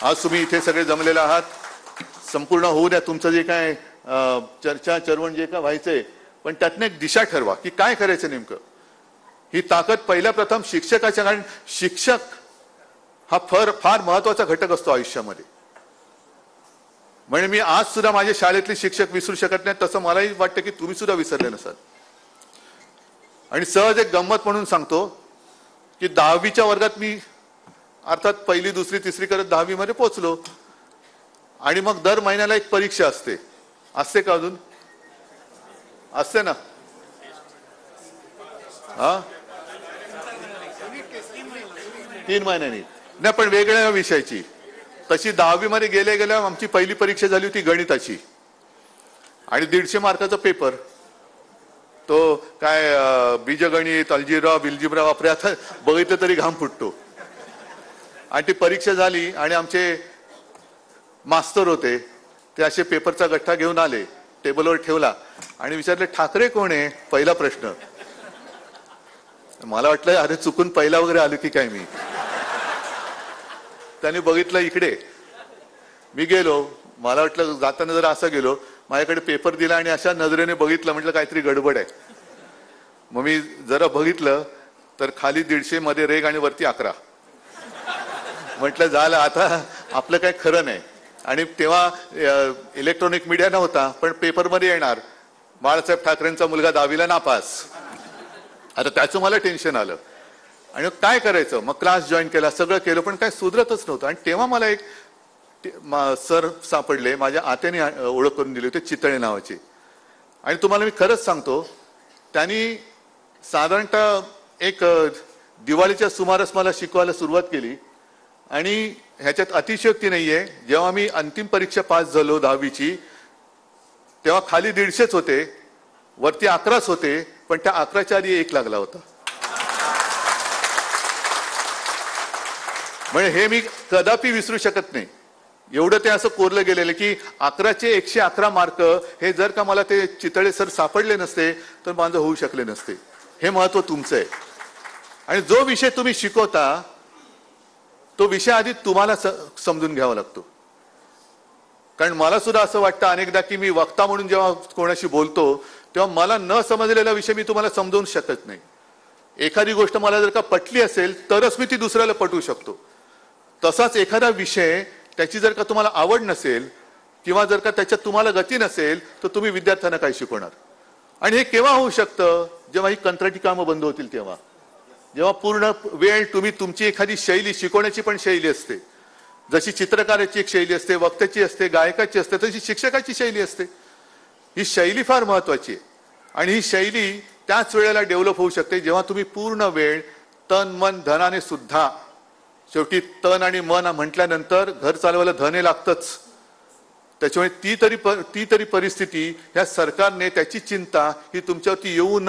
आज तुम्ही इथे सगळे जमलेले आहात, संपूर्ण होऊ द्या तुमचं जे काय चर्चा चर्वण जे काय व्हायचंय, पण त्यातनं एक दिशा ठरवा की काय करायचं नेमकं. ही ताकद पहिल्या प्रथम शिक्षकाच्या, कारण शिक्षक हा फार महत्वाचा घटक असतो आयुष्यामध्ये. म्हणजे मी आज सुद्धा माझे शाळेतले शिक्षक विसरू शकत नाही, तसं मलाही वाटतं की तुम्ही सुद्धा विसरले नसाल. आणि सहज एक गंमत म्हणून सांगतो की 10वीच्या वर्गात मी अर्थात पहिली दुसरी तिसरी करत 10वी मध्ये पोहोचलो. आणि मग दर महिन्याला एक परीक्षा असते का अजून? असते ना? हा, 3 महिन्यांनी नाही, पण वेगळ्या विषयाची. तशी 10वी मध्ये गेल्या आमची पहिली परीक्षा झाली होती गणिताची, आणि 150 मार्काचा पेपर. तो काय बीजगणित, अल्जिब्रा बिल्जिब्रा वापरे, आता बघितलं तरी घाम फुटतो. आणि ती परीक्षा झाली आणि आमचे मास्तर होते, ते असे पेपरचा गठ्ठा घेऊन आले, टेबलवर ठेवला आणि विचारले, ठाकरे कोण आहे? पहिला प्रश्न. मला वाटलं अरे चुकून पहिला वगैरे आलो की काय मी. त्यांनी बघितलं इकडे, मी गेलो, मला वाटलं जाताना जरा असं गेलो, माझ्याकडे पेपर दिला आणि अशा नजरेने बघितलं, म्हटलं काहीतरी गडबड आहे. मग मी जरा बघितलं तर खाली 150 मध्ये रेग आणि वरती 11. म्हटलं झालं आता आपलं काय खरं नाही. आणि तेव्हा इलेक्ट्रॉनिक मीडिया नव्हता, पण पेपरमध्ये येणार बाळासाहेब ठाकरेंचा मुलगा 10वीला नापास. आता त्याचं मला टेन्शन आलं आणि काय करायचं. मग क्लास जॉईन केला, सगळं केलं, पण काय सुधरतच नव्हतं. आणि तेव्हा मला एक सर सापडले, माझ्या आत्याने ओळख करून दिली होती, चितळे नावाचे. आणि तुम्हाला मी खरंच सांगतो, त्यांनी साधारणतः एक दिवाळीच्या सुमारास मला शिकवायला सुरुवात केली. आणि ह्याच्यात अतिशयोक्ती नाहीये, जेव्हा मी अंतिम परीक्षा पास झालो 10वीची, तेव्हा खाली 150 होते, वरती 11 होते, पण त्या 11च्या आधी 1 लागला होता. म्हणजे हे मी कदापि विसरू शकत नाही. एवढं ते असं कोरलं गेलेलं की 11चे 111 मार्क हे जर का मला ते चितळे सर सापडले नसते तर माझं होऊ शकले नसते. हे महत्व तुमचं आहे. आणि जो विषय तुम्ही शिकवता तो विषय आधी तुम्हाला समजून घ्यावा लागतो. कारण मला सुद्धा असं वाटतं अनेकदा की मी वक्ता म्हणून जेव्हा कोणाशी बोलतो तेव्हा मला न समजलेला विषय मी तुम्हाला समजावून शकत नाही. एखादी गोष्ट मला जर का पटली असेल तरच मी ती दुसऱ्याला पटवू शकतो. तसाच एखादा विषय त्याची जर का तुम्हाला आवड नसेल किंवा जर का त्याच्यात तुम्हाला गती नसेल तर तुम्ही विद्यार्थ्यांना काय शिकवणार. आणि हे केव्हा होऊ शकतं? जेव्हा ही कंत्राटी कामं बंद होतील तेव्हा. जेव्हा पूर्ण वेळ तुम्ही तुमची एखादी शैली, शिकवण्याची पण शैली असते, जशी चित्रकाराची एक शैली असते, वक्त्याची असते, गायकाची असते, तशी शिक्षकाची शैली असते. ही शैली फार महत्वाची आहे. आणि ही शैली त्याच वेळेला डेव्हलप होऊ शकते जेव्हा तुम्ही पूर्ण वेळ तन मन धनाने सुद्धा, शेवटी तन आणि मन म्हटल्यानंतर घर चालवायला धन हे लागतंच. त्याच्यामुळे ती तरी परिस्थिती ह्या सरकारने, त्याची चिंता ही तुमच्यावरती येऊ न